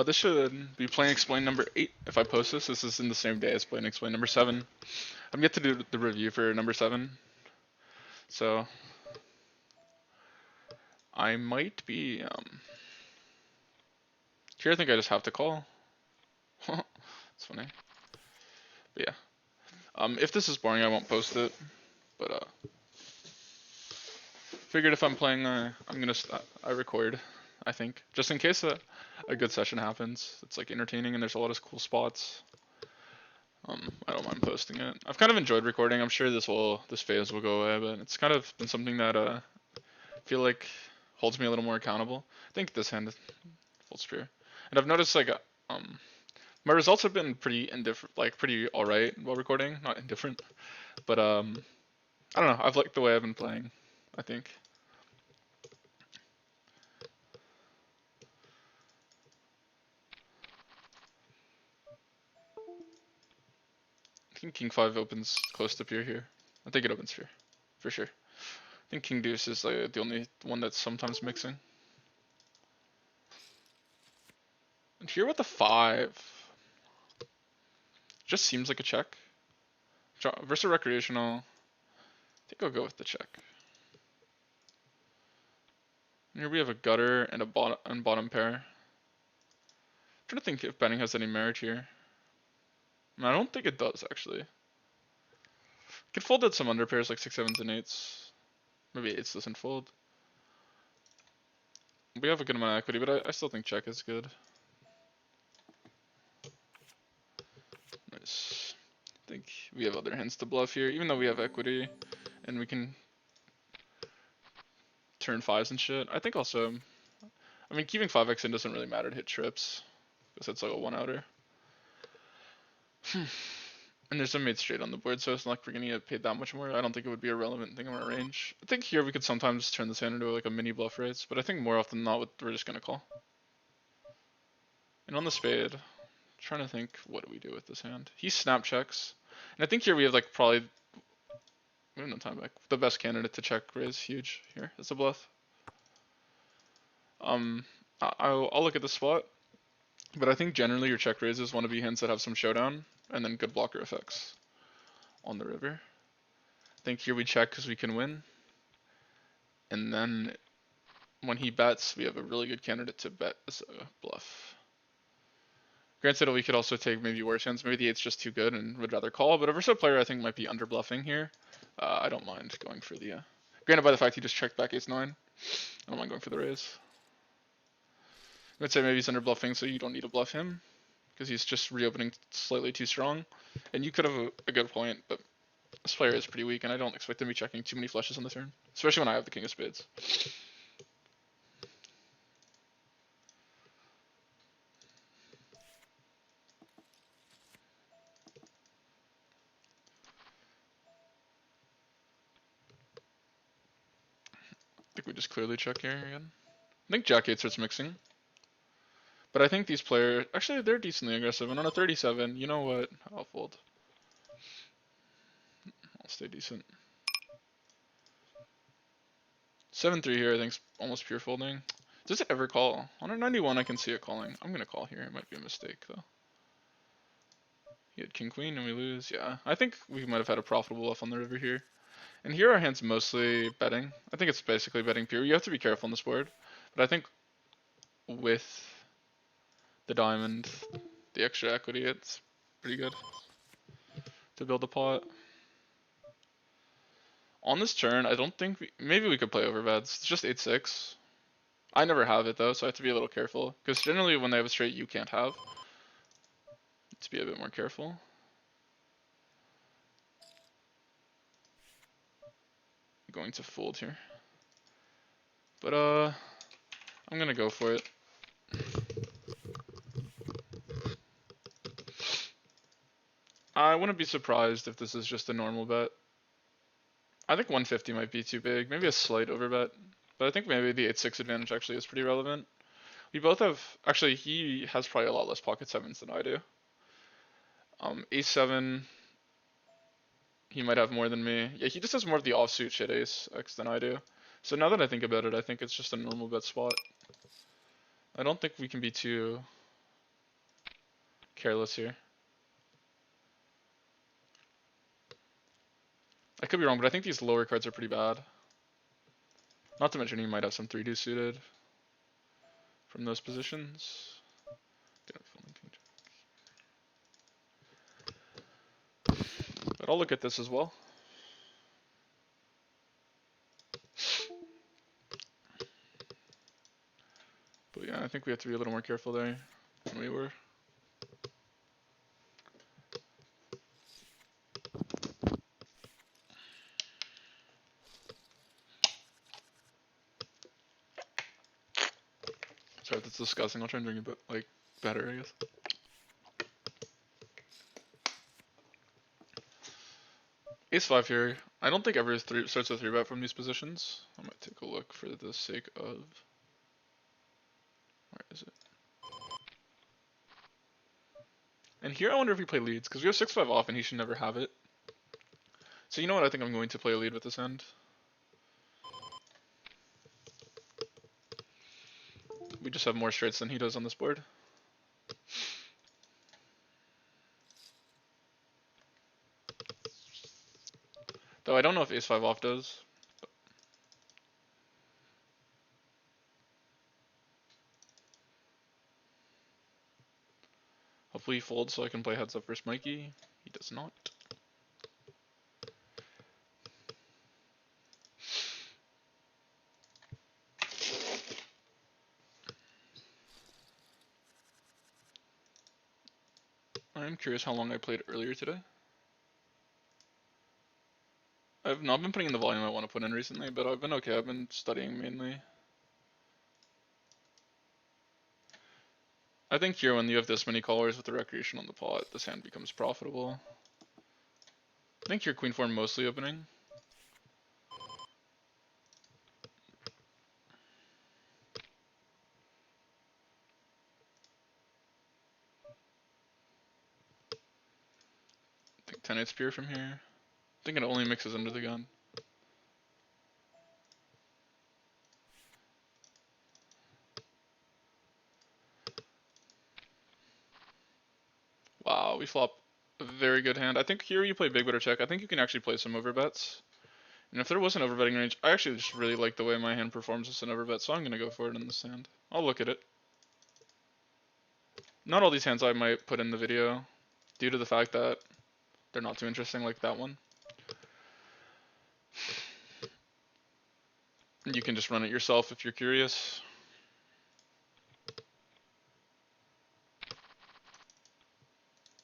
This should be Plain Explain number 8 if I post this. This is in the same day as Plain Explain number 7. I'm yet to do the review for number 7, so I might be, here I think I just have to call. It's funny. But yeah. If this is boring, I won't post it, but, figured if I'm playing, I'm gonna, I record, I think. Just in case a good session happens. It's like entertaining and there's a lot of cool spots. I don't mind posting it. I've kind of enjoyed recording. I'm sure this phase will go away, but it's kind of been something that I feel like holds me a little more accountable. I think this hand is full spear, and I've noticed like my results have been pretty indifferent, like pretty alright while recording. Not indifferent, but I don't know. I've liked the way I've been playing. I think. I think King 5 opens close to peer here. I think it opens peer, for sure. I think King Deuce is like the only one that's sometimes mixing. And here with the 5, just seems like a check. Versus recreational, I think I'll go with the check. And here we have a gutter and a bottom pair. I'm trying to think if betting has any merit here. I don't think it does actually. Could fold out some under pairs like 6, 7s, and 8s. Maybe 8s doesn't fold. We have a good amount of equity, but I still think check is good. Nice. I think we have other hands to bluff here, even though we have equity and we can turn 5s and shit. I think also, I mean, keeping 5x in doesn't really matter to hit trips, because that's like a 1-outer. And there's a mate straight on the board, so it's not like we're gonna get paid that much more. I don't think it would be a relevant thing in our range. I think here we could sometimes turn this hand into like a mini bluff raise, but I think more often than not, we're just gonna call. And on the spade, trying to think, what do we do with this hand? He snap checks, and I think here we have like probably, we have no time back, the best candidate to check raise huge here. It's a bluff. I'll look at the spot, but I think generally your check raises want to be hands that have some showdown and then good blocker effects on the river. I think here we check because we can win, and then when he bets, we have a really good candidate to bet as a bluff. Granted, we could also take maybe worse hands. Maybe the 8's just too good and would rather call, but a versatile player I think might be under bluffing here. I don't mind going for the, granted by the fact he just checked back ace-9, I don't mind going for the raise. I would say maybe he's under bluffing, so you don't need to bluff him, because he's just reopening slightly too strong. And you could have a good point, but this player is pretty weak, and I don't expect him to be checking too many flushes on the turn, especially when I have the king of spades. I think we just clearly check here again. I think Jack 8 starts mixing. But I think these players, actually they're decently aggressive, and on a 37, you know what, I'll fold. I'll stay decent. 7-3 here I think's almost pure folding. Does it ever call? On a 91 I can see it calling. I'm gonna call here, it might be a mistake though. He had king queen and we lose, yeah. I think we might have had a profitable bluff on the river here. And here our hand's mostly betting. I think it's basically betting pure. You have to be careful on this board. But I think with the diamond, the extra equity, it's pretty good to build a pot. On this turn, I don't think maybe we could play overbets. It's just 8-6. I never have it though, so I have to be a little careful. Because generally when they have a straight you can't have. To be a bit more careful. I'm going to fold here. But I'm gonna go for it. I wouldn't be surprised if this is just a normal bet. I think 150 might be too big, maybe a slight overbet. But I think maybe the 8-6 advantage actually is pretty relevant. We both have, actually he has probably a lot less pocket 7s than I do. Ace-7, he might have more than me. Yeah, he just has more of the offsuit shit ace-x than I do. So now that I think about it, I think it's just a normal bet spot. I don't think we can be too careless here. I could be wrong, but I think these lower cards are pretty bad. Not to mention he might have some 3-2 suited from those positions. But I'll look at this as well. But yeah, I think we have to be a little more careful there than we were. Sorry, that's disgusting. I'll try and drink it, but like better, I guess. Ace-5 here. I don't think ever starts a 3-bet from these positions. I might take a look for the sake of... Where is it? And here I wonder if we play leads, because we have 6-5 off and he should never have it. So you know what, I think I'm going to play a lead with this hand. We just have more straights than he does on this board. Though I don't know if Ace-5 off does. Hopefully he folds so I can play heads up versus Mikey. He does not. I'm curious how long I played earlier today. I've not been putting in the volume I want to put in recently, but I've been okay. I've been studying mainly. I think here when you have this many callers with the recreation on the pot, this hand becomes profitable. I think your queen four mostly opening. I think 10-8's pure from here. I think it only mixes under the gun. Wow, we flop a very good hand. I think here you play big bet or check. I think you can actually play some overbets. And if there was an overbetting range, I actually just really like the way my hand performs as an overbet, so I'm going to go for it in this hand. I'll look at it. Not all these hands I might put in the video, due to the fact that they're not too interesting like that one. You can just run it yourself if you're curious.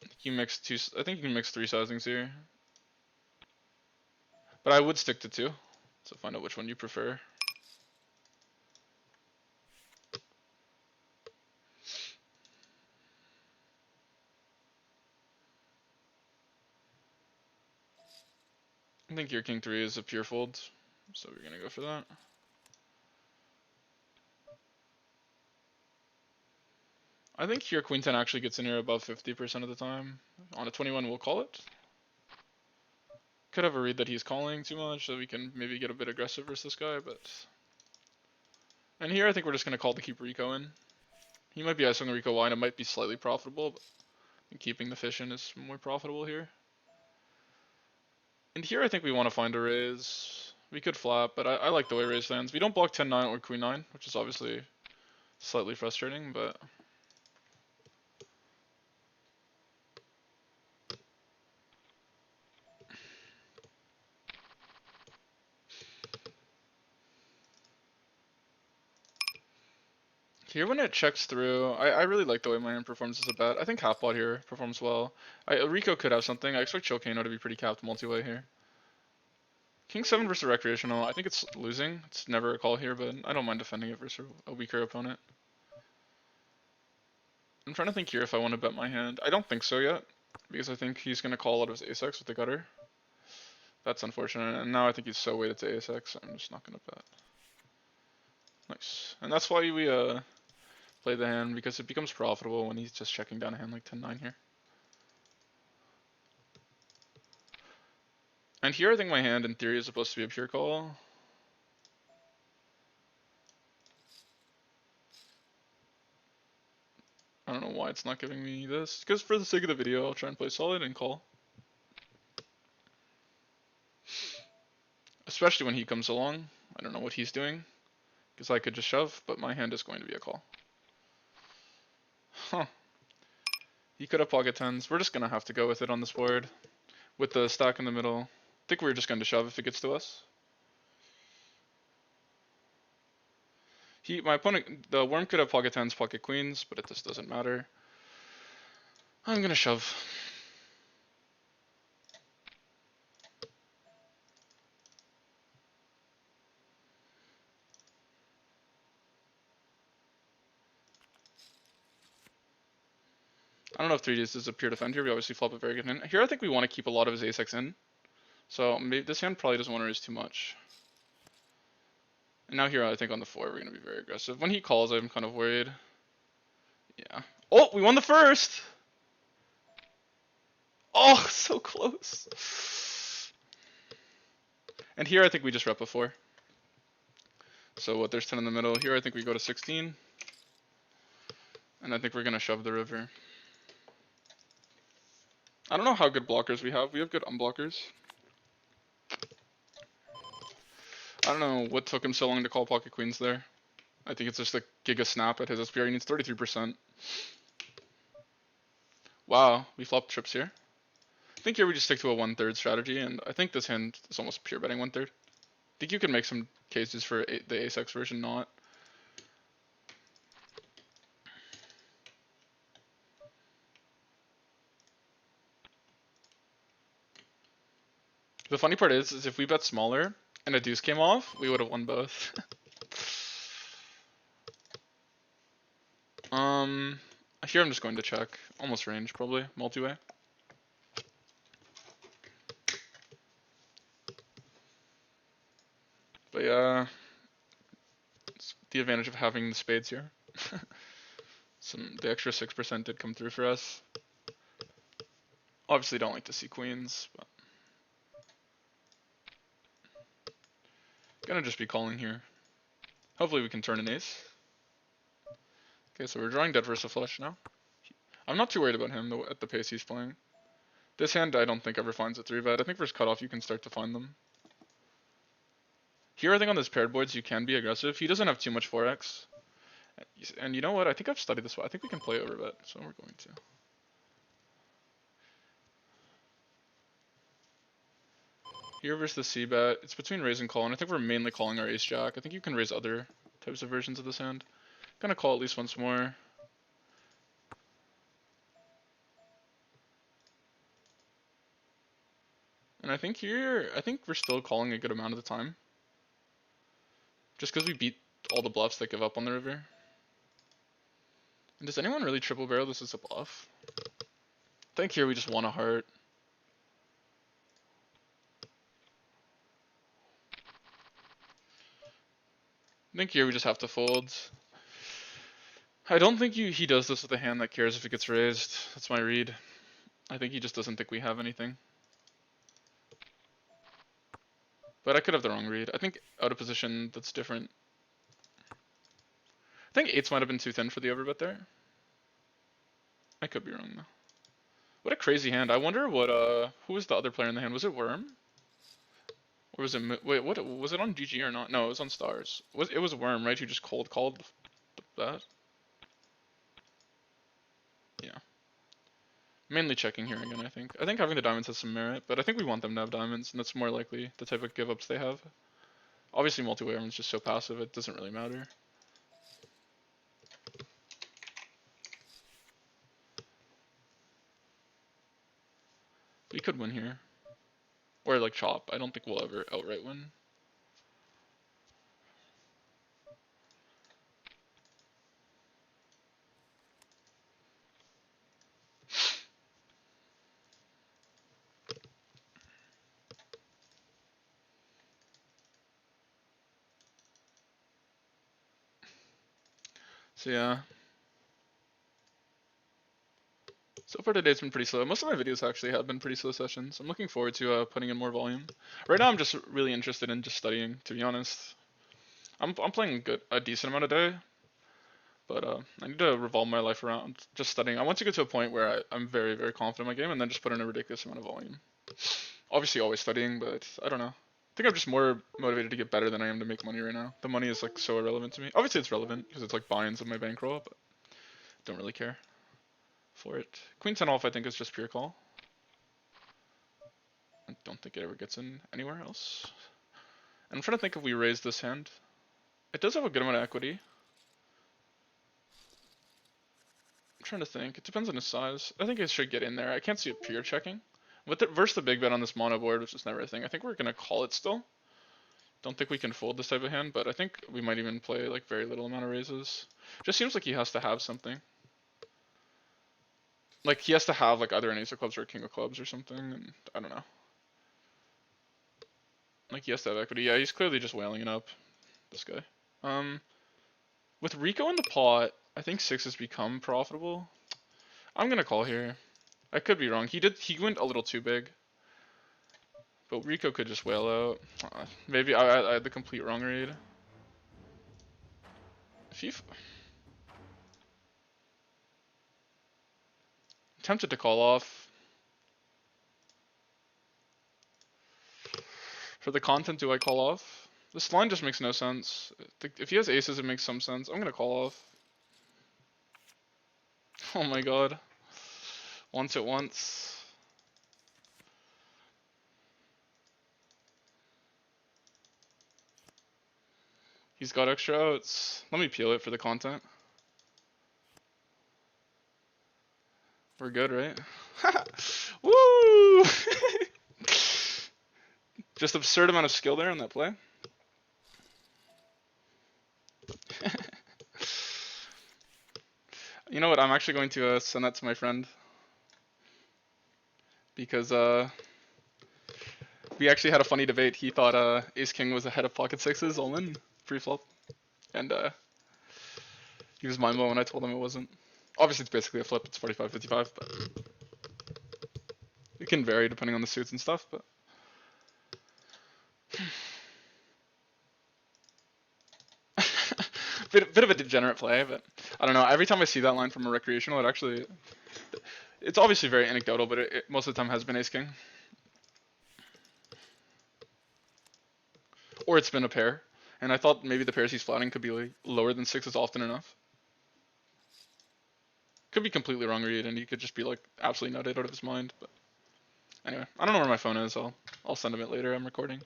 I think you can mix 3 sizings here. But I would stick to 2, so find out which one you prefer. I think your king 3 is a pure fold, so we're gonna go for that. I think here queen 10 actually gets in here above 50% of the time. On a 21 we'll call it. Could have a read that he's calling too much, so we can maybe get a bit aggressive versus this guy, but... And here I think we're just gonna call to keep Rico in. He might be icing the Rico wine, it might be slightly profitable, but keeping the fish in is more profitable here. And here I think we want to find a raise. We could flap, but I like the way raise lands. We don't block 10-9 or queen 9, which is obviously slightly frustrating, but... Here when it checks through, I really like the way my hand performs as a bet. I think half pot here performs well. Rico could have something. I expect Chokano to be pretty capped multi-way here. King 7 versus recreational, I think it's losing. It's never a call here, but I don't mind defending it versus a weaker opponent. I'm trying to think here if I want to bet my hand. I don't think so yet, because I think he's going to call out of his ace-x with the gutter. That's unfortunate, and now I think he's so weighted to ace-x, I'm just not going to bet. Nice. And that's why we play the hand, because it becomes profitable when he's just checking down a hand like 10-9 here. And here I think my hand in theory is supposed to be a pure call. I don't know why it's not giving me this. Because for the sake of the video, I'll try and play solid and call. Especially when he comes along. I don't know what he's doing. Because I could just shove, but my hand is going to be a call. Huh. He could have pocket tens. We're just going to have to go with it on this board. With the stack in the middle. I think we're just going to shove if it gets to us. My opponent, the worm could have pocket tens, pocket queens, but it just doesn't matter. I'm going to shove. I don't know if 3Ds is a pure defend here. We obviously flop a very good hand. Here I think we want to keep a lot of his ace-x in. So maybe this hand probably doesn't want to raise too much. And now here I think on the 4 we're going to be very aggressive. When he calls I'm kind of worried. Yeah. Oh, we won the first! Oh, so close. And here I think we just rep a 4. So what, there's 10 in the middle. Here I think we go to 16. And I think we're going to shove the river. I don't know how good blockers we have. We have good unblockers. I don't know what took him so long to call pocket queens there. I think it's just a giga snap at his SPR. He needs 33%. Wow, we flopped trips here. I think here we just stick to a 1/3 strategy, and I think this hand is almost pure betting 1/3. I think you can make some cases for the ace-x version not. The funny part is if we bet smaller and a deuce came off, we would have won both. Here I'm just going to check. Almost range, probably. Multi-way. But yeah, it's the advantage of having the spades here. The extra 6% did come through for us. Obviously don't like to see queens, but gonna just be calling here. Hopefully we can turn an ace. Okay, so we're drawing dead versus a flush now. I'm not too worried about him though at the pace he's playing. This hand I don't think ever finds a 3-bet. I think versus cutoff you can start to find them. Here I think on this paired boards you can be aggressive. He doesn't have too much 4x. And you know what? I think I've studied this one. I think we can play overbet, so we're going to. Here versus the C-bet. It's between raise and call, and I think we're mainly calling our ace-jack. I think you can raise other types of versions of this hand. Gonna call at least once more. And I think here, I think we're still calling a good amount of the time. Just because we beat all the bluffs that give up on the river. And does anyone really triple barrel this as a bluff? I think here we just want a heart. I think here we just have to fold. I don't think he does this with a hand that cares if it gets raised. That's my read. I think he just doesn't think we have anything. But I could have the wrong read. I think out of position, that's different. I think 8s might have been too thin for the overbet there. I could be wrong though. What a crazy hand. I wonder what, who was the other player in the hand? Was it Worm? Or was it, wait, what, was it on GG or not? No, it was on Stars. It was Worm, right? Who just cold called that? Yeah. Mainly checking here again, I think. I think having the diamonds has some merit, but I think we want them to have diamonds, and that's more likely the type of give-ups they have. Obviously, multi-way is just so passive, it doesn't really matter. We could win here. Or like chop. I don't think we'll ever outright win. So yeah. So far today's been pretty slow. Most of my videos actually have been pretty slow sessions. I'm looking forward to putting in more volume. Right now I'm just really interested in just studying, to be honest. I'm playing a decent amount a day, But I need to revolve my life around just studying. I want to get to a point where I'm very, very confident in my game and then just put in a ridiculous amount of volume. Obviously always studying, but I don't know. I think I'm just more motivated to get better than I am to make money right now. The money is like so irrelevant to me. Obviously it's relevant because it's like buy-ins of my bankroll, but don't really care for it. Queen 10 off I think is just pure call. I don't think it ever gets in anywhere else. And I'm trying to think if we raise this hand. It does have a good amount of equity. I'm trying to think. It depends on his size. I think it should get in there. I can't see it pure checking. Versus the big bet on this mono board, which is never a thing. I think we're gonna call it still. Don't think we can fold this type of hand, but I think we might even play like very little amount of raises. Just seems like he has to have something. Like he has to have like either an ace of clubs or a king of clubs or something, and I don't know. Like he has to have equity. Yeah, he's clearly just whaling it up. This guy. With Rico in the pot, I think 6's become profitable. I'm gonna call here. I could be wrong. He went a little too big. But Rico could just whale out. Maybe I had the complete wrong read. If he tempted to call off. For the content, do I call off? This line just makes no sense. If he has aces, it makes some sense. I'm gonna call off. Oh my god. Once at once. He's got extra outs. Let me peel it for the content. We're good, right? Woo! Just absurd amount of skill there in that play. You know what? I'm actually going to send that to my friend. Because we actually had a funny debate. He thought ace king was ahead of pocket sixes all in preflop. And he was mind blown when I told him it wasn't. Obviously it's basically a flip, it's 45-55, but it can vary depending on the suits and stuff, but bit of a degenerate play, but I don't know. Every time I see that line from a recreational, it's obviously very anecdotal, but it most of the time has been ace king. Or it's been a pair. And I thought maybe the pairs he's flatting could be like lower than 6's often enough. Could be completely wrong read, and he could just be like absolutely nutted out of his mind. But anyway, I don't know where my phone is. I'll send him it later. I'm recording.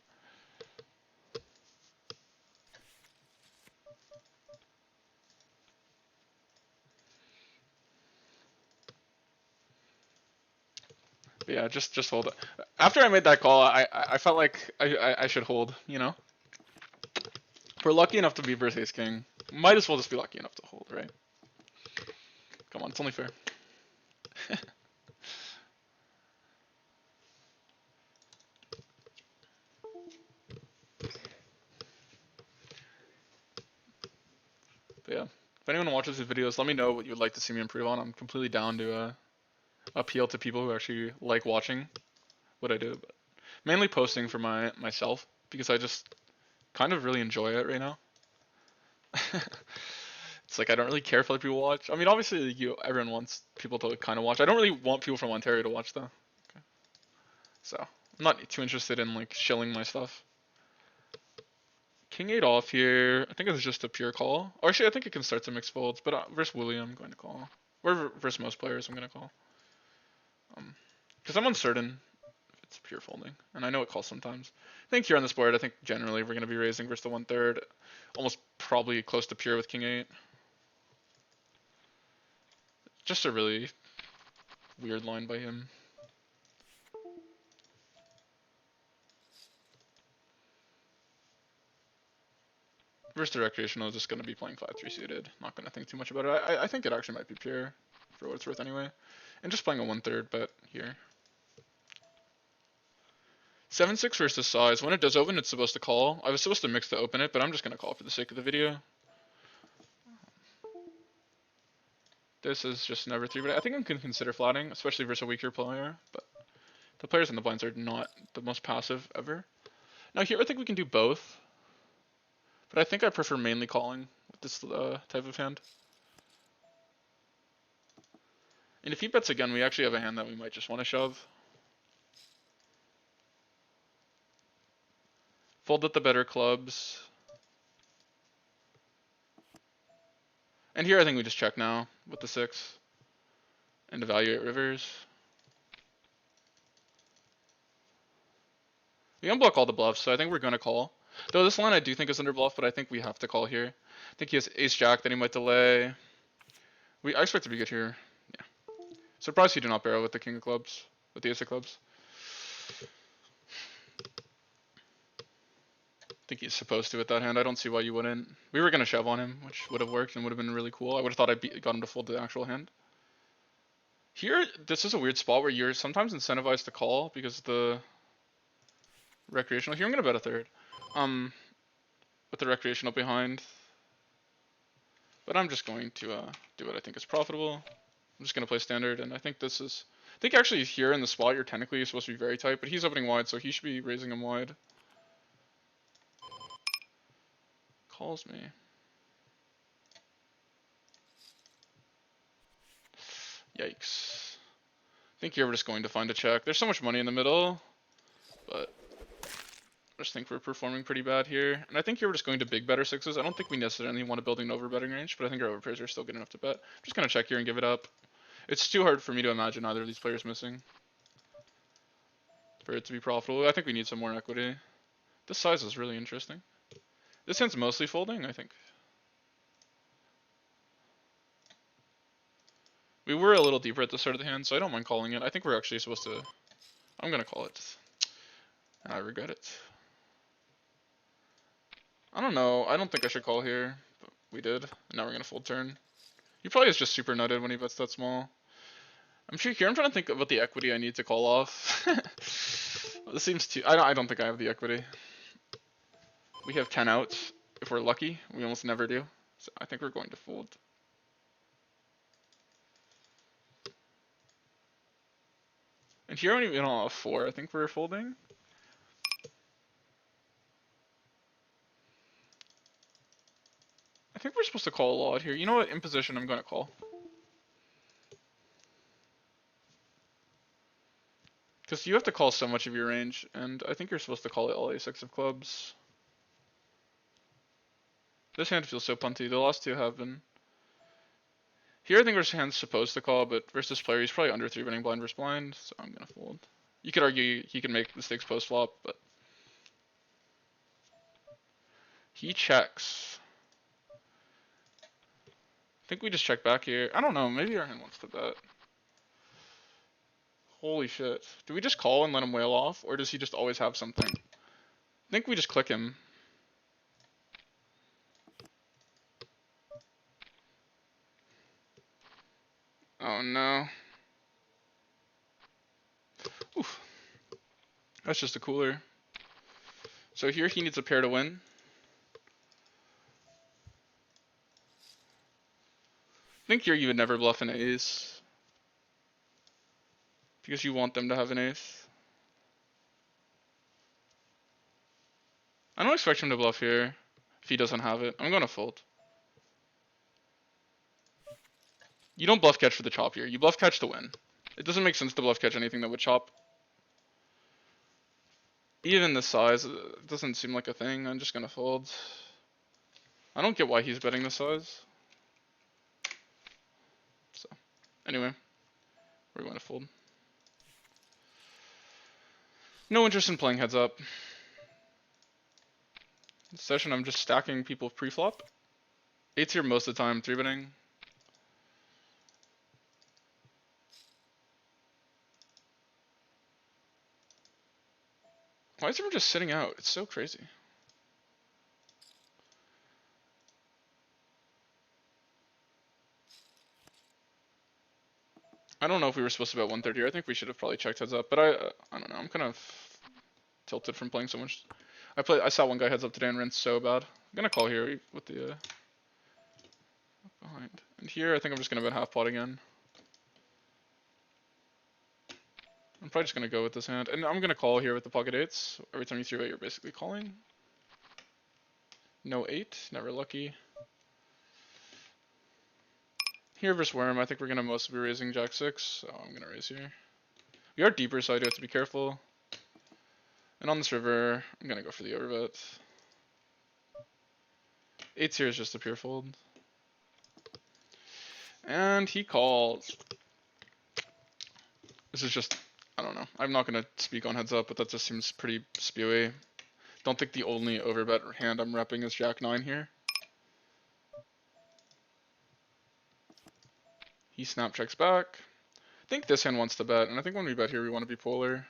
But yeah, just hold it. After I made that call, I felt like I should hold. You know, if we're lucky enough to be versus ace king, might as well just be lucky enough to hold, right? Come on, it's only fair. But yeah, if anyone watches these videos, let me know what you'd like to see me improve on. I'm completely down to appeal to people who actually like watching what I do, but mainly posting for myself because I just kind of really enjoy it right now. It's like I don't really care if other people watch. I mean, obviously, everyone wants people to kind of watch. I don't really want people from Ontario to watch though. Okay. So I'm not too interested in like shilling my stuff. King 8 off here. I think it's just a pure call. Or actually, I think it can start to mix folds, but versus William, I'm going to call. Or versus most players, I'm going to call. Because I'm uncertain if it's pure folding, and I know it calls sometimes. I think here on this board, I think generally we're going to be raising versus the 1/3, almost probably close to pure with King 8. Just a really weird line by him. Versus the recreational is just going to be playing 5-3 suited. Not going to think too much about it. I think it actually might be pure, for what it's worth anyway. And just playing a 1/3 bet here. 7-6 versus size. When it does open, it's supposed to call. I was supposed to mix to open it, but I'm just going to call for the sake of the video. This is just never 3, but I think I can consider flatting, especially versus a weaker player. But the players in the blinds are not the most passive ever. Now here I think we can do both. But I think I prefer mainly calling with this type of hand. And if he bets again, we actually have a hand that we might just want to shove. Fold at the better clubs. And here I think we just check now with the 6 and evaluate rivers. We unblock all the bluffs, so I think we're going to call. Though this line I do think is under bluff, but I think we have to call here. I think he has ace-jack that he might delay. I expect to be good here. Yeah. Surprised he did not barrel with the king of clubs, with the ace of clubs. I think he's supposed to with that hand. I don't see why you wouldn't. We were going to shove on him, which would have worked and would have been really cool. I would have thought I got him to fold the actual hand. Here, this is a weird spot where you're sometimes incentivized to call because the recreational. Here I'm going to bet a third. With the recreational behind. But I'm just going to do what I think is profitable. I'm just going to play standard, and I think this is... I think actually here in the spot, you're technically supposed to be very tight, but he's opening wide, so he should be raising him wide. Calls me. Yikes. I think here we're just going to find a check. There's so much money in the middle, but I just think we're performing pretty bad here. And I think here we're just going to big better 6s. I don't think we necessarily want to build an over betting range, but I think our overpairs are still good enough to bet. I'm just going to check here and give it up. It's too hard for me to imagine either of these players missing for it to be profitable. I think we need some more equity. This size is really interesting. This hand's mostly folding, I think. We were a little deeper at the start of the hand, so I don't mind calling it. I think we're actually supposed to... I'm going to call it. And I regret it. I don't know. I don't think I should call here, but we did. And now we're going to fold turn. He probably is just super nutted when he bets that small. I'm sure here I'm trying to think about the equity I need to call off. This seems too... I don't think I have the equity. We have 10 outs. If we're lucky, we almost never do. So I think we're going to fold. And here I'm even on a 4. I think we're folding. I think we're supposed to call a lot here. You know what? In position, I'm going to call. Because you have to call so much of your range, and I think you're supposed to call it all ace-6 of clubs. This hand feels so punty. The last two have been. Here I think our hand's supposed to call, but versus player, he's probably under 3-betting blind versus blind, so I'm going to fold. You could argue he can make mistakes post-flop, but... He checks. I think we just check back here. I don't know, maybe our hand wants to bet. Holy shit. Do we just call and let him whale off, or does he just always have something? I think we just click him. Oh no. Oof. That's just a cooler. So here he needs a pair to win. I think here you would never bluff an ace. Because you want them to have an ace. I don't expect him to bluff here if he doesn't have it. I'm going to fold. You don't bluff catch for the chop here. You bluff catch to win. It doesn't make sense to bluff catch anything that would chop. Even the size, it doesn't seem like a thing. I'm just going to fold. I don't get why he's betting the size. So, anyway, we're going to fold. No interest in playing heads up. This session, I'm just stacking people pre-flop. 8's here most of the time, 3-betting. Why is everyone just sitting out? It's so crazy. I don't know if we were supposed to bet 130 here. I think we should have probably checked heads up, but I don't know. I'm kind of tilted from playing so much. I saw one guy heads up today and rinsed so bad. I'm gonna call here with the behind. And here I think I'm just gonna bet half pot again. I'm probably just gonna go with this hand, and I'm gonna call here with the pocket 8s. Every time you 3-bet, you're basically calling. No 8, never lucky. Here versus Worm, I think we're gonna mostly be raising Jack 6, so I'm gonna raise here. We are deeper, so I do have to be careful. And on this river, I'm gonna go for the overbet. 8's here is just a pure fold. And he calls. This is just, I don't know. I'm not gonna speak on heads up, but that just seems pretty spewy. Don't think the only overbet hand I'm repping is Jack 9 here. He snap checks back. I think this hand wants to bet, and I think when we bet here, we want to be polar.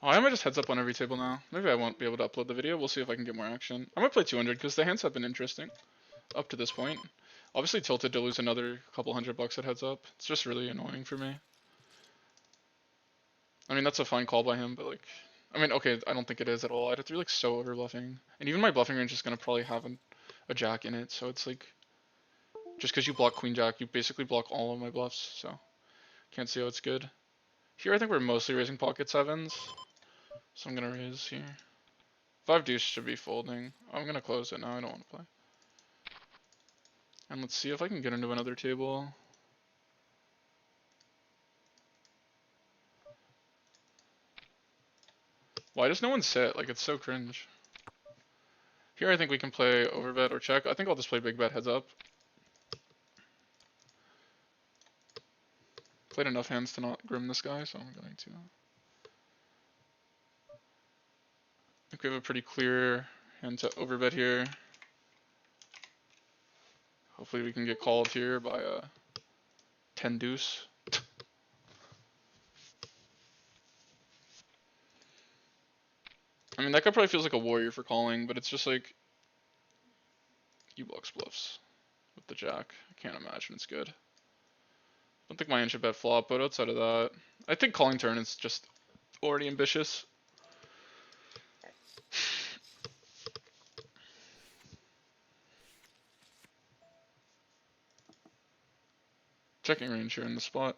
Oh, I might just heads up on every table now. Maybe I won't be able to upload the video. We'll see if I can get more action. I'm gonna play 200 because the hands have been interesting up to this point. Obviously tilted to lose another couple $100 at heads up. It's just really annoying for me. I mean, that's a fine call by him, but like, I mean, okay, I don't think it is at all. I'd have to be like so over bluffing. And even my bluffing range is gonna probably have a jack in it, so it's like, just because you block queen jack, you basically block all of my bluffs, so can't see how it's good. Here I think we're mostly raising pocket sevens, so I'm gonna raise here. 5 deuce should be folding. I'm gonna close it now, I don't want to play. And let's see if I can get into another table. Why does no one sit? Like, it's so cringe. Here I think we can play overbet or check. I think I'll just play big bet heads up. Played enough hands to not grim this guy, so I'm going to. I think we have a pretty clear hand to overbet here. Hopefully we can get called here by a 10 deuce. I mean, that guy probably feels like a warrior for calling, but it's just like, he blocks bluffs with the jack. I can't imagine it's good. I don't think my hand should bet flop, but outside of that, I think calling turn is just already ambitious. Checking range here in the spot.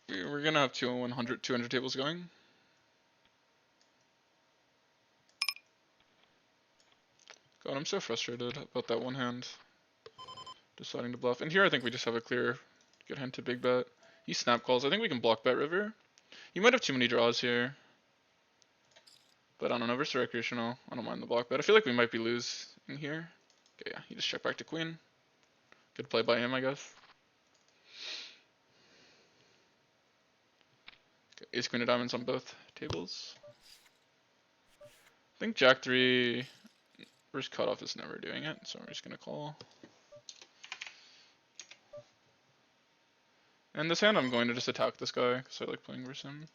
We're gonna have 200 tables going. God, I'm so frustrated about that one hand. Deciding to bluff. And here I think we just have a clear good hand to big bet. He snap calls. I think we can block bet river. He might have too many draws here. But I don't know, versus recreational. I don't mind the block bet. I feel like we might be losing here. Okay, yeah, he just checked back to queen. Good play by him, I guess. Okay, ace queen of diamonds on both tables. I think jack 3 versus cutoff is never doing it, so we're just gonna call. And this hand I'm going to just attack this guy, because I like playing versus him.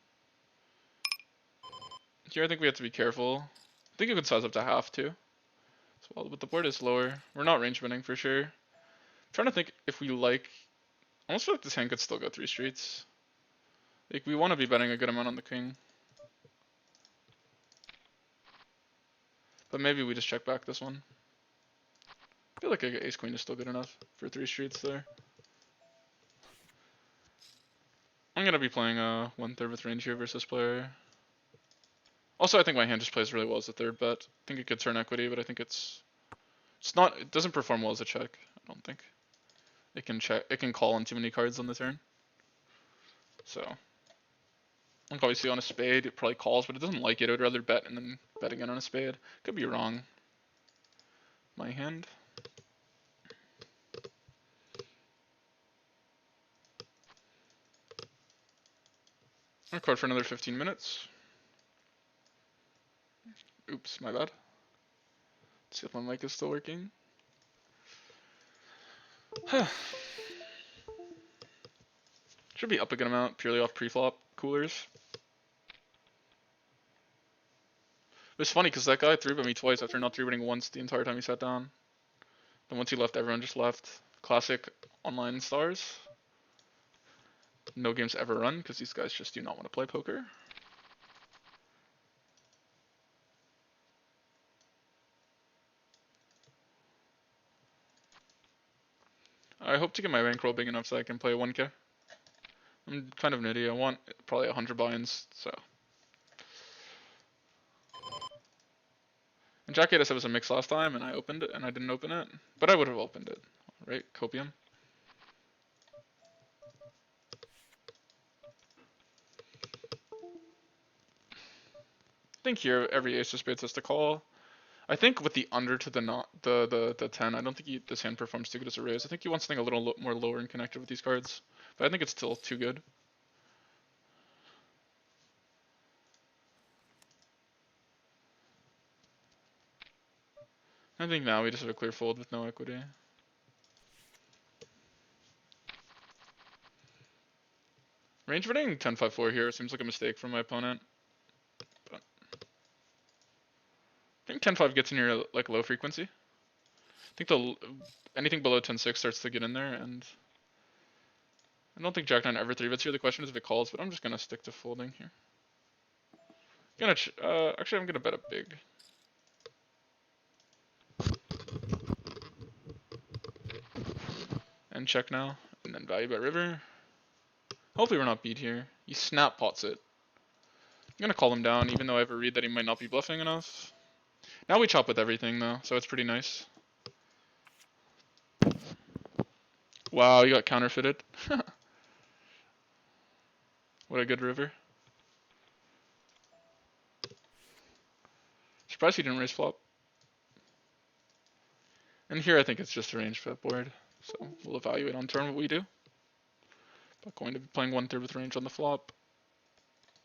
Here I think we have to be careful. I think you can size up to half too. So, but the board is lower. We're not range winning for sure. I'm trying to think if we like. I almost feel like this hand could still go 3 streets. Like, we want to be betting a good amount on the king. But maybe we just check back this one. I feel like ace queen is still good enough for 3 streets there. I'm gonna be playing 1/3 with range here versus player. Also, I think my hand just plays really well as a third bet. I think it could turn equity, but I think it's not. It doesn't perform well as a check. I don't think. It can check. It can call on too many cards on the turn. So, like obviously on a spade, it probably calls, but it doesn't like it. It would rather bet and then bet again on a spade. Could be wrong. My hand. I'll record for another 15 minutes. Oops, my bad. Let's see if my mic is still working. Should be up a good amount, purely off preflop coolers. It was funny because that guy 3-bet me twice after not 3-betting once the entire time he sat down. Then once he left, everyone just left. Classic online stars. No games ever run because these guys just do not want to play poker. I hope to get my bankroll big enough so I can play 1K. I'm kind of nitty. I want probably 100 buy-ins, so. And Jack 8 was a mix last time, and I opened it, and I didn't open it. But I would have opened it, right? Copium. I think here every ace of spades has to call. I think with the under to the not the 10, I don't think this hand performs too good as a raise. I think you want something a little more lower and connected with these cards, but I think it's still too good. I think now we just have a clear fold with no equity. Range betting 10-5-4 here seems like a mistake from my opponent. But I think 10-5 gets in here like low frequency. I think anything below 10-6 starts to get in there, and I don't think Jack 9 ever 3-bets here. The question is if it calls, but I'm just gonna stick to folding here. Actually, I'm gonna bet a big. And check now, and then value bet river. Hopefully we're not beat here. He snap pots it. I'm gonna call him down, even though I have a read that he might not be bluffing enough. Now we chop with everything though, so it's pretty nice. Wow, you got counterfeited. What a good river. Surprised he didn't raise flop. And here I think it's just a range bet board, so we'll evaluate on turn what we do. But going to be playing 1/3 with range on the flop.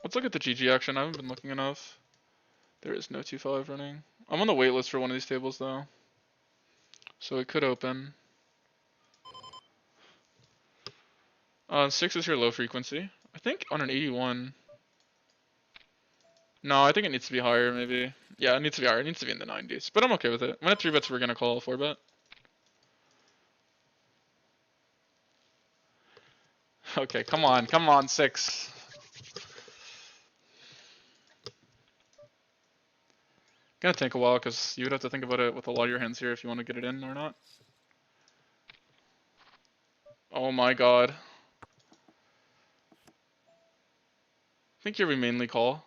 Let's look at the GG action. I haven't been looking enough. There is no 2-5 running. I'm on the wait list for one of these tables though, so it could open. 6 is here low frequency. I think on an 81. No, I think it needs to be higher maybe. Yeah, it needs to be higher. It needs to be in the 90s, but I'm okay with it. When at 3-bets, we're gonna call a 4-bet. Okay, come on, 6. Gonna take a while because you would have to think about it with a lot of your hands here if you want to get it in or not. Oh my god. I think here we mainly call.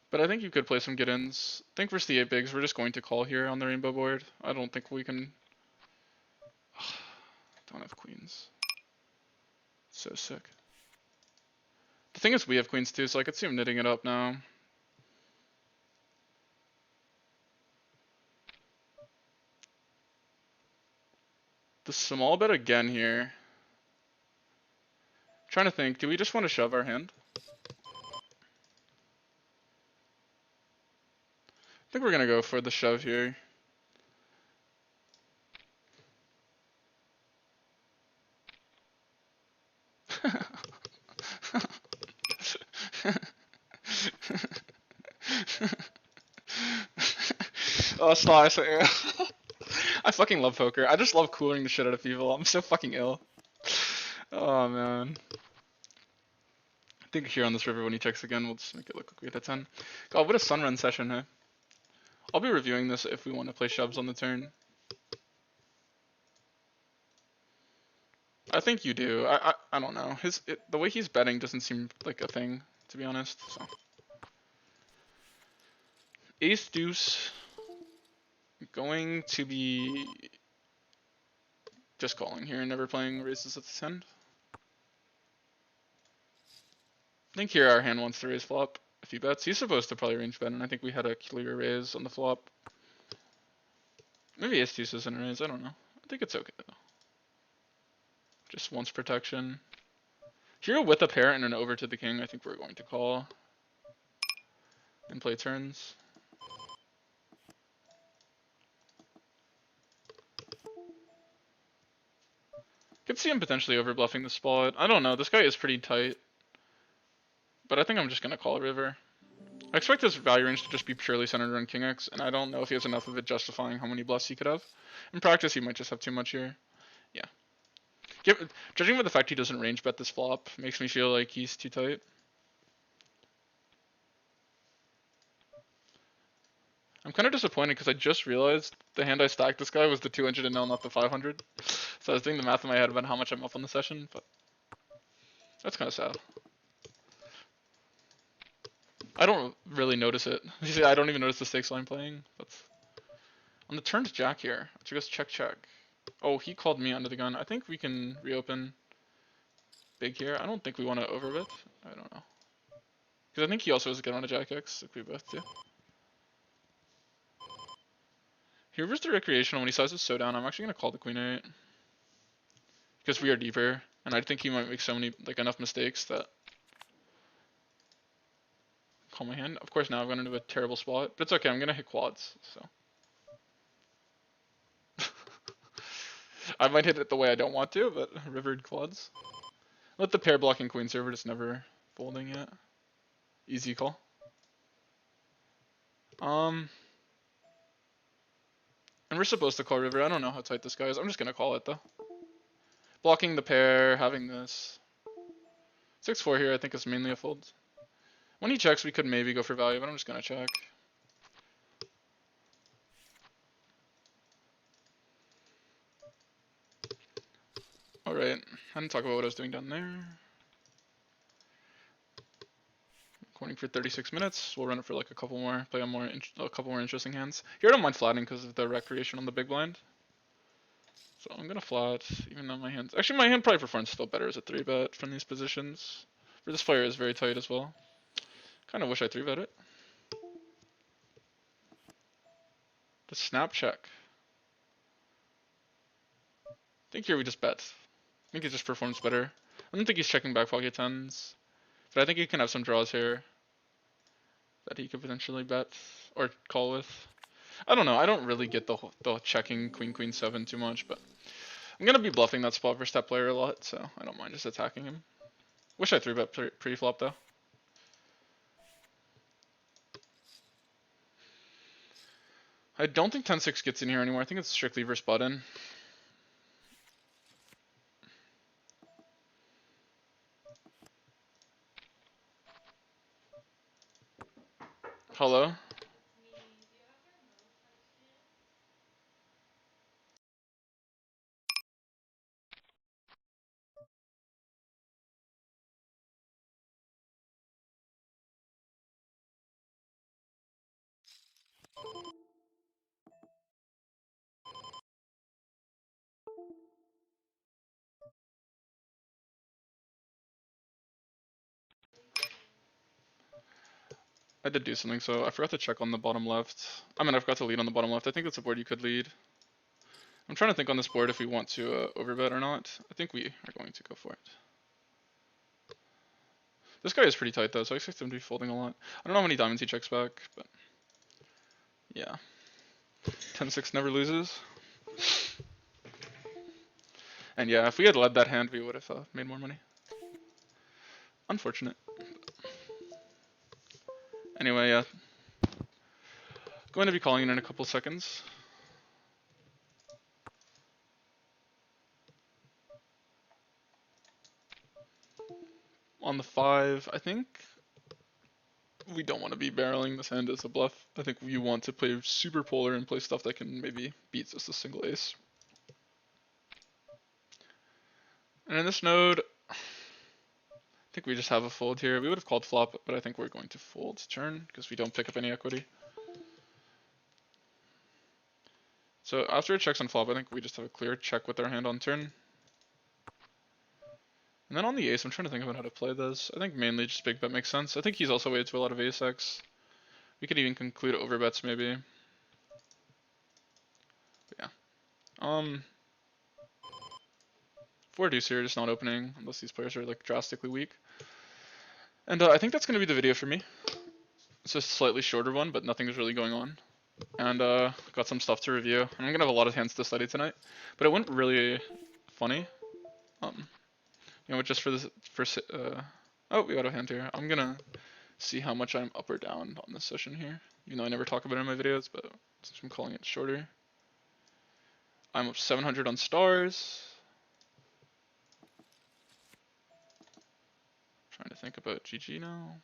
But I think you could play some get-ins. I think versus the 8 bigs, we're just going to call here on the rainbow board. I don't think we can... Don't have queens. So sick. The thing is we have queens too, so I could see him knitting it up now. The small bet again here. Trying to think, do we just want to shove our hand? I think we're gonna go for the shove here. Oh, sorry. I fucking love poker. I just love cooling the shit out of people. I'm so fucking ill. Oh man. I think here on this river when he checks again, we'll just make it look like we hit a 10. God, what a sunrun session, huh? I'll be reviewing this if we want to play shoves on the turn. I think you do. I don't know. The way he's betting doesn't seem like a thing, to be honest. So ace deuce going to be just calling here and never playing raises at the 10. I think here our hand wants to raise flop. If he bets, he's supposed to probably range bet, and I think we had a clear raise on the flop. Maybe ace deuce isn't a raise. I don't know. I think it's okay though. Just wants protection. Here with a pair and an over to the king, I think we're going to call and play turns. Could see him potentially over bluffing the spot. I don't know. This guy is pretty tight, but I think I'm just gonna call a river. I expect his value range to just be purely centered around king X, and I don't know if he has enough of it justifying how many bluffs he could have. In practice, he might just have too much here. Yeah. Judging by the fact he doesn't range bet this flop, makes me feel like he's too tight. I'm kind of disappointed because I just realized the hand I stacked this guy was the 200 and L, not the 500. So I was doing the math in my head about how much I'm up on the session, but That's kind of sad. I don't really notice it. You see, I don't even notice the stakes line playing. That's on the turn to jack here. She goes check check. Oh, he called me under the gun. I think we can reopen big here. I don't think we want to overbet. I don't know. Because I think he also has a gun on a jack X, like we both do. He reversed the recreational when he sizes so down. I'm actually going to call the queen 8. Because we are deeper. And I think he might make so many, like enough mistakes that call my hand. Of course now I've gone into a terrible spot. But it's okay, I'm going to hit quads, so. I might hit it the way I don't want to, but rivered quads. Let the pair blocking queen server just never folding yet. Easy call. And we're supposed to call river. I don't know how tight this guy is. I'm just gonna call it though. Blocking the pair, having this. 6-4 here I think is mainly a fold. When he checks we could maybe go for value, but I'm just gonna check. Alright, I didn't talk about what I was doing down there. Recording for 36 minutes. We'll run it for like a couple more, play on a couple more interesting hands. Here I don't mind flatting because of the recreation on the big blind. So I'm gonna flat, even though my hands. Actually, my hand probably performs still better as a 3-bet from these positions. For this player is very tight as well. Kind of wish I 3-bet it. The snap check. I think here we just bet. I think he just performs better. I don't think he's checking back pocket tens, but I think he can have some draws here that he could potentially bet or call with. I don't know. I don't really get the checking queen queen 7 too much, but I'm gonna be bluffing that spot for step player a lot, so I don't mind just attacking him. Wish I 3-bet pre-flop though. I don't think 10-6 gets in here anymore. I think it's strictly versus button. Hello? I did do something, so I forgot to check on the bottom left. I mean, I forgot to lead on the bottom left. I think that's a board you could lead. I'm trying to think on this board if we want to overbet or not. I think we are going to go for it. This guy is pretty tight though, so I expect him to be folding a lot. I don't know how many diamonds he checks back, but yeah. 10-6 never loses. And yeah, if we had led that hand, we would have made more money. Unfortunate. Anyway, yeah. Going to be calling in a couple seconds. On the 5, I think we don't want to be barreling this hand as a bluff. I think we want to play super polar and play stuff that can maybe beat just a single ace. And in this node, I think we just have a fold here. We would have called flop, but I think we're going to fold turn because we don't pick up any equity. So after it checks on flop, I think we just have a clear check with our hand on turn. And then on the ace, I'm trying to think about how to play this. I think mainly just big bet makes sense. I think he's also weighted to a lot of ace X. We could even conclude overbets maybe. But yeah. 4 deuce here, just not opening unless these players are like drastically weak. And I think that's going to be the video for me. It's just a slightly shorter one, but nothing is really going on. And got some stuff to review. And I'm going to have a lot of hands to study tonight. But it went really funny. You know, just for this, oh, we got a hand here. I'm gonna see how much I'm up or down on this session here. Even though I never talk about it in my videos, but since I'm calling it shorter. I'm up 700 on stars. Trying to think about GG now.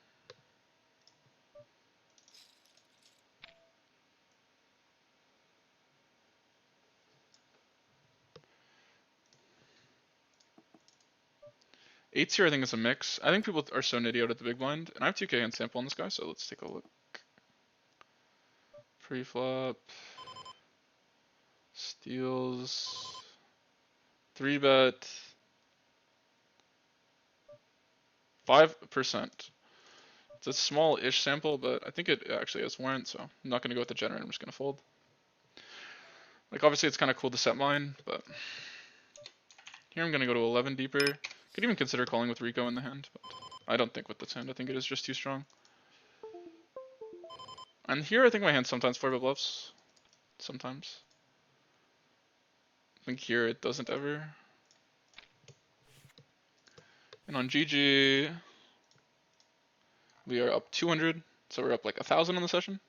8s here I think is a mix. I think people are so nitty out at the big blind, and I have 2k hand sample on this guy, so let's take a look. Preflop, steals, 3-bet, 5%. It's a small-ish sample, but I think it actually has warrant, so I'm not gonna go with the generator, I'm just gonna fold. Like obviously it's kind of cool to set mine, but here I'm gonna go to 11 deeper. Could even consider calling with Rico in the hand, but I don't think with this hand. I think it is just too strong. And here I think my hand sometimes 4-bet bluffs. Sometimes. I think here it doesn't ever. And on GG, we are up 200, so we're up like 1,000 on the session.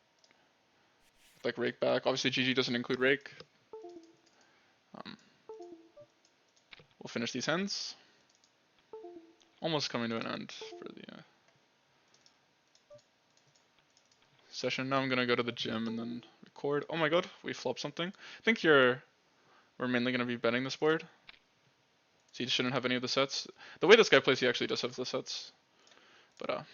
Like rake back. Obviously GG doesn't include rake. We'll finish these hands. Almost coming to an end for the session. Now I'm gonna go to the gym and then record. Oh my god, we flopped something. I think here we're mainly gonna be betting this board. So he shouldn't have any of the sets. The way this guy plays, he actually does have the sets. But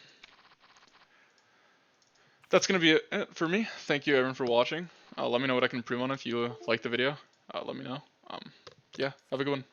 that's gonna be it for me. Thank you everyone for watching. Let me know what I can improve on if you like the video. Let me know. Yeah, have a good one.